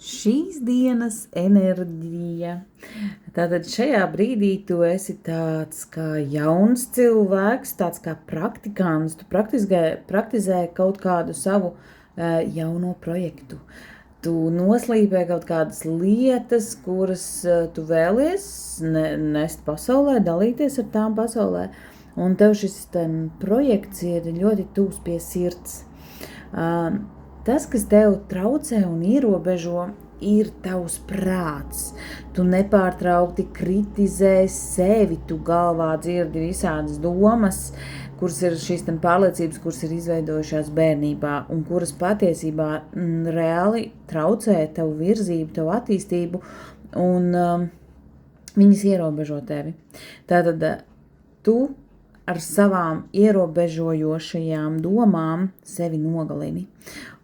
šīs dienas enerģija. Tātad šajā brīdī tu esi tāds kā jauns cilvēks, tāds kā praktikants, tu praktizē kaut kādu savu jauno projektu. Tu noslīpē kaut kādas lietas, kuras tu vēlies nest pasaulē, dalīties ar tām pasaulē, un tev šis projekts ir ļoti tūs pie sirds. Tas, kas tev traucē un ierobežo, ir tavs prāts. Tu nepārtraukti kritizē sevi, tu galvā dzirdi visādas domas, kuras ir šīs pārliecības, kuras ir izveidojušās bērnībā un kuras patiesībā reāli traucē tavu virzību, tavu attīstību un viņas ierobežo tevi. Tātad tu ar savām ierobežojošajām domām sevi nogalini.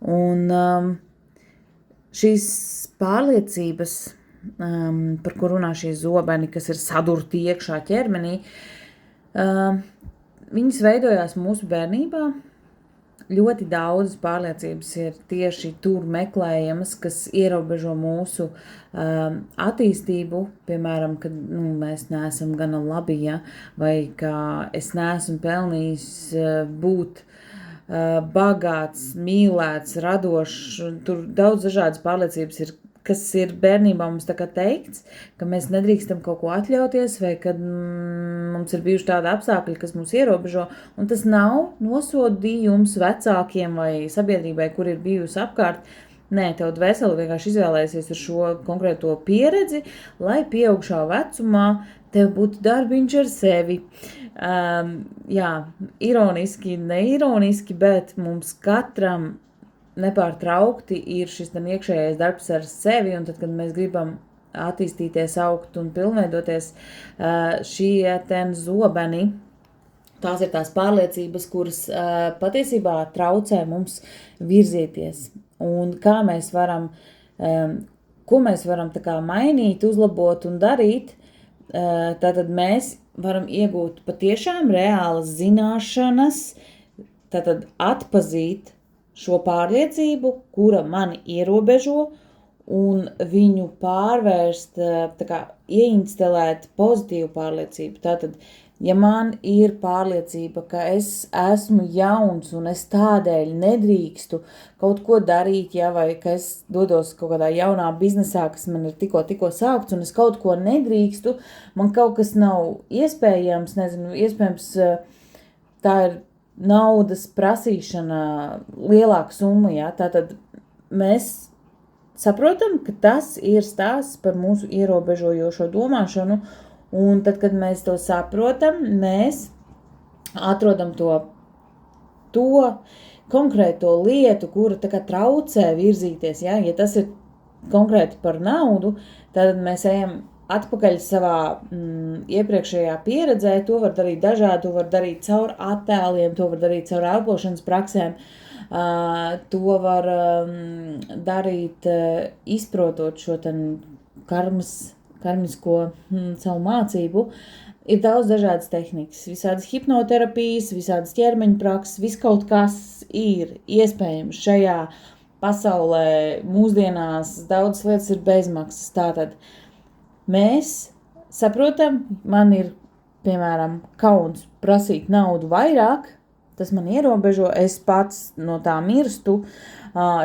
Un šīs pārliecības, par ko runā šie zobeni, kas ir sadurti iekšā ķermenī, viņas veidojās mūsu bērnībā. Ļoti daudzas pārliecības ir tieši tur meklējamas, kas ierobežo mūsu attīstību, piemēram, ka mēs neesam gana labi, vai ka es neesmu pelnījis būt bagāts, mīlēts, radošs. Tur daudz dažādas pārliecības ir, kas ir bērnībā mums tā kā teikts, ka mēs nedrīkstam kaut ko atļauties, vai kad mums ir bijuši tādi apstākļi, kas mūs ierobežo, un tas nav nosodījums vecākiem vai sabiedrībai, kur ir bijusi apkārt. Nē, tev dvēseli vienkārši izvēlēsies ar šo konkrēto pieredzi, lai pieaugšā vecumā tev būtu darbiņš ar sevi. Ironiski, neironiski, bet mums katram nepārtraukti ir šis iekšējais darbs ar sevi, un tad, kad mēs gribam attīstīties, augt un pilnveidoties, šie zobeni, tās ir tās pārliecības, kuras patiesībā traucē mums virzīties. Un kā mēs varam, ko mēs varam tā kā mainīt, uzlabot un darīt, tātad mēs varam iegūt patiešām reālas zināšanas, tātad atpazīt šo pārliecību, kura mani ierobežo, un viņu pārvērst, ieinstalēt pozitīvu pārliecību. Tātad, ja man ir pārliecība, ka es esmu jauns un es tādēļ nedrīkstu kaut ko darīt, vai ka es dodos kaut kādā jaunā biznesā, kas man ir tikko sākts, un es kaut ko nedrīkstu, man kaut kas nav iespējams, iespējams tā ir naudas prasīšana lielāka summa, tātad mēs saprotam, ka tas ir stāsts par mūsu ierobežojošo domāšanu, un tad, kad mēs to saprotam, mēs atrodam to konkrēto lietu, kura tā kā traucē virzīties, ja tas ir konkrēti par naudu, tad mēs ejam atpakaļ savā iepriekšējā pieredzē. To var darīt dažādi, to var darīt caur attēliem, to var darīt caur elpošanas praksēm, to var darīt izprotot šo karmisko savu mācību. Ir daudz dažādas tehnikas, visādas hipnoterapijas, visādas ķermeņa prakses, viss kaut kas ir iespējams šajā pasaulē. Mūsdienās daudzas lietas ir bezmaksas, tātad mēs saprotam, man ir, piemēram, kauns prasīt naudu vairāk, tas man ierobežo, es pats no tā mirstu,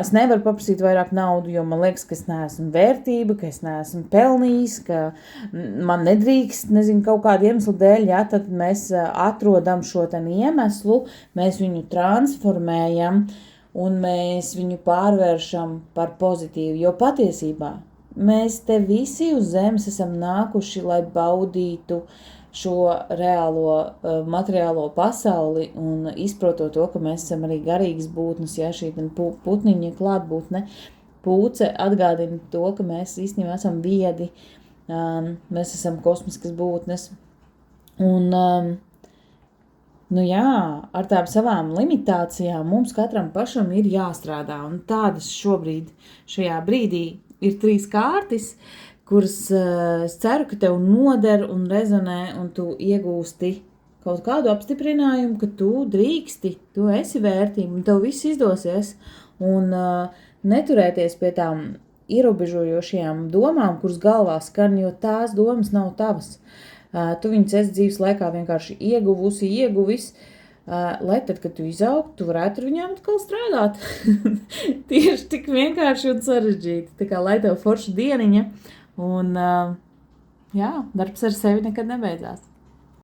es nevaru paprasīt vairāk naudu, jo man liekas, ka es neesmu vērtība, ka es neesmu pelnījis, ka man nedrīkst, kaut kādu iemeslu dēļ, tad mēs atrodam šo iemeslu, mēs viņu transformējam un mēs viņu pārvēršam par pozitīvu, jo patiesībā mēs te visi uz zemes esam nākuši, lai baudītu šo reālo materiālo pasauli un izprotot to, ka mēs esam arī garīgas būtnes, šī putniņa klātbūtne, pūce atgādina to, ka mēs īstenībā esam viedi, mēs esam kosmiskas būtnes. Un, ar tām savām limitācijām mums katram pašam ir jāstrādā, un tādas šobrīd, šajā brīdī, ir 3 kārtis, kuras es ceru, ka tev noder un rezonē, un tu iegūsti kaut kādu apstiprinājumu, ka tu drīksti, tu esi vērtība, un tev viss izdosies, un neturēties pie tām ierobežojošajām domām, kuras galvā skan, jo tās domas nav tavas. Tu viņas esi dzīves laikā vienkārši ieguvis, lai tad, kad tu izaugtu, tu varētu ar viņām atkal strādāt. Tieši tik vienkārši un sarežģīti. Tā kā lai tev forša dieniņa un, jā, darbs ar sevi nekad nebeidzās.